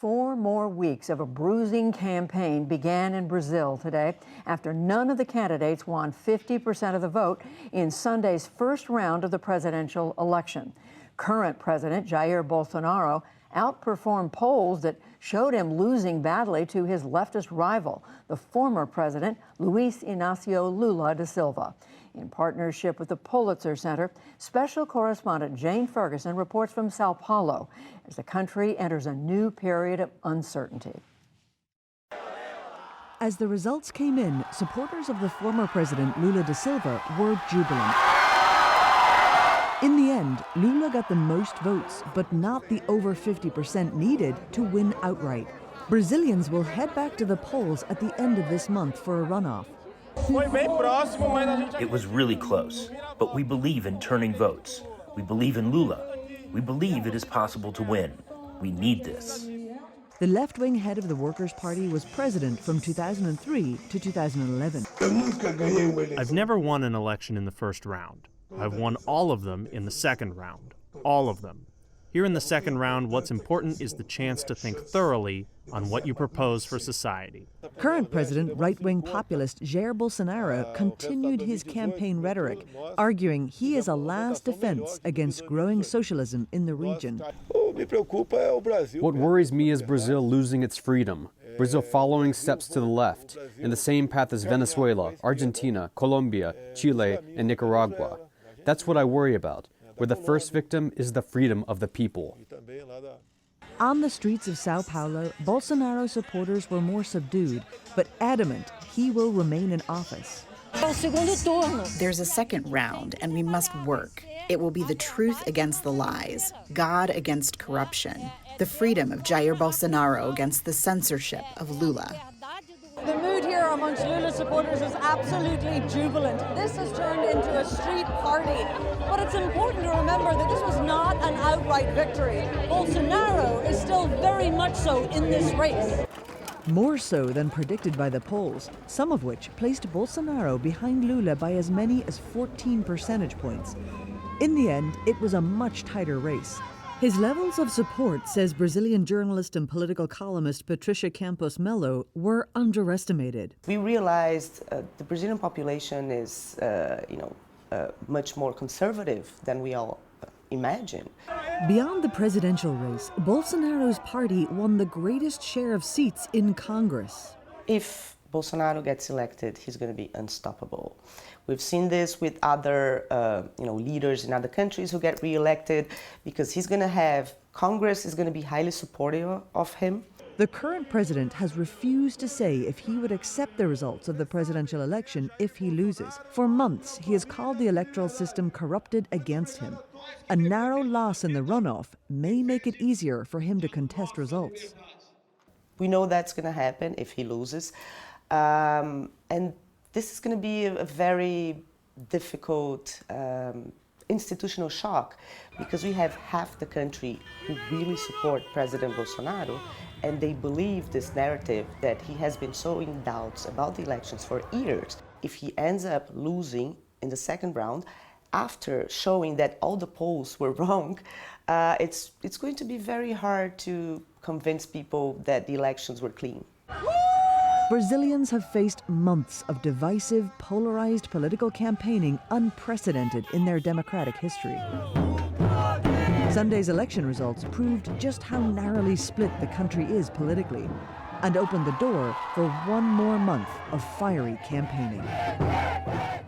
4 more weeks of a bruising campaign began in Brazil today after none of the candidates won 50% of the vote in Sunday's first round of the presidential election. Current President Jair Bolsonaro outperformed polls that showed him losing badly to his leftist rival, the former president Luiz Inácio Lula da Silva. In partnership with the Pulitzer Center, special correspondent Jane Ferguson reports from Sao Paulo as the country enters a new period of uncertainty. As the results came in, supporters of the former president Lula da Silva were jubilant. In the end, Lula got the most votes, but not the over 50% needed to win outright. Brazilians will head back to the polls at the end of this month for a runoff. It was really close, but we believe in turning votes. We believe in Lula. We believe it is possible to win. We need this. The left-wing head of the Workers' Party was president from 2003 to 2011. I've never won an election in the first round. I've won all of them in the second round. All of them. Here in the second round, what's important is the chance to think thoroughly on what you propose for society. Current president, right-wing populist Jair Bolsonaro continued his campaign rhetoric, arguing he is a last defense against growing socialism in the region. What worries me is Brazil losing its freedom. Brazil following steps to the left, in the same path as Venezuela, Argentina, Colombia, Chile, and Nicaragua. That's what I worry about, where the first victim is the freedom of the people. On the streets of Sao Paulo, Bolsonaro supporters were more subdued, but adamant he will remain in office. There's a second round, and we must work. It will be the truth against the lies, God against corruption, the freedom of Jair Bolsonaro against the censorship of Lula. The mood here amongst Lula supporters is absolutely jubilant. This has turned into a street party. But it's important to remember that this was not an outright victory. Bolsonaro is still very much so in this race. More so than predicted by the polls, some of which placed Bolsonaro behind Lula by as many as 14 percentage points. In the end, it was a much tighter race. His levels of support, says Brazilian journalist and political columnist Patricia Campos Melo, were underestimated. We realized the Brazilian population is, much more conservative than we all imagined. Beyond the presidential race, Bolsonaro's party won the greatest share of seats in Congress. If Bolsonaro gets elected, he's going to be unstoppable. We've seen this with other leaders in other countries who get re-elected because Congress is going to be highly supportive of him. The current president has refused to say if he would accept the results of the presidential election if he loses. For months, he has called the electoral system corrupted against him. A narrow loss in the runoff may make it easier for him to contest results. We know that's going to happen if he loses. And this is going to be a very difficult institutional shock because we have half the country who really support President Bolsonaro, and they believe this narrative that he has been sowing doubts about the elections for years. If he ends up losing in the second round, after showing that all the polls were wrong, it's going to be very hard to convince people that the elections were clean. Brazilians have faced months of divisive, polarized political campaigning unprecedented in their democratic history. Sunday's election results proved just how narrowly split the country is politically and opened the door for one more month of fiery campaigning.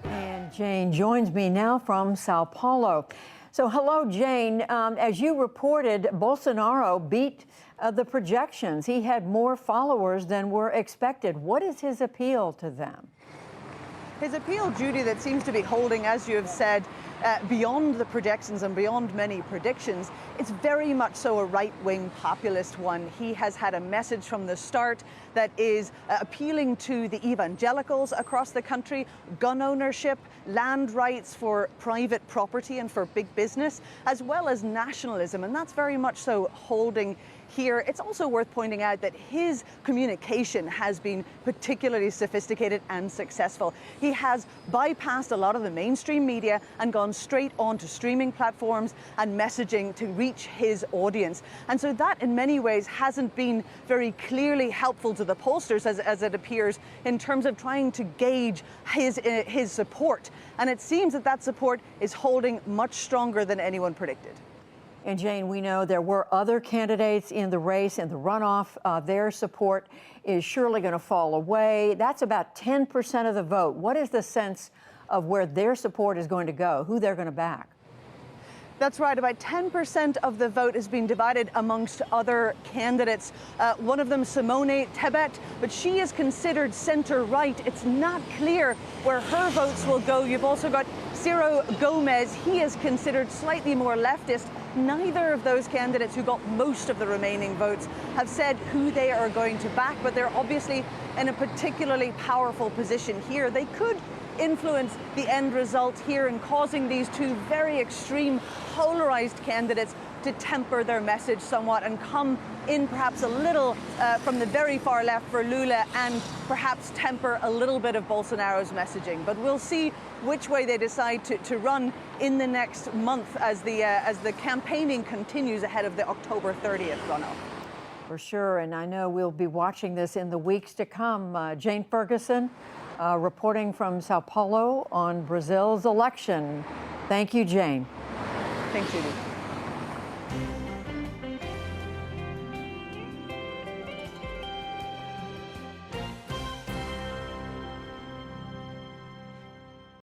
And Jane joins me now from Sao Paulo. So hello, Jane. As you reported, Bolsonaro beat the projections. He had more followers than were expected. What is his appeal to them? His appeal, Judy, that seems to be holding, as you have said, beyond the projections and beyond many predictions, it's very much so a right-wing populist one. He has had a message from the start that is appealing to the evangelicals across the country, gun ownership, land rights for private property and for big business, as well as nationalism. And that's very much so holding here. It's also worth pointing out that his communication has been particularly sophisticated and successful. He has bypassed a lot of the mainstream media and gone straight on to streaming platforms and messaging to reach his audience. And so that in many ways hasn't been very clearly helpful to the pollsters as it appears in terms of trying to gauge his support. And it seems that that support is holding much stronger than anyone predicted. And Jane, we know there were other candidates in the race, in the runoff. Their support is surely going to fall away. That's about 10% of the vote. What is the sense of where their support is going to go, who they're going to back? That's right. About 10% of the vote has been divided amongst other candidates. One of them, Simone Tebet, but she is considered center-right. It's not clear where her votes will go. You've also got Ciro Gomez. He is considered slightly more leftist. Neither of those candidates who got most of the remaining votes have said who they are going to back, but they're obviously in a particularly powerful position here. They could influence the end result here in causing these two very extreme polarized candidates to temper their message somewhat and come in perhaps a little from the very far left for Lula and perhaps temper a little bit of Bolsonaro's messaging. But we'll see which way they decide to run in the next month as the campaigning continues ahead of the October 30th runoff. For sure, and I know we'll be watching this in the weeks to come. Jane Ferguson, reporting from Sao Paulo on Brazil's election. Thank you, Jane. Thanks, Judy.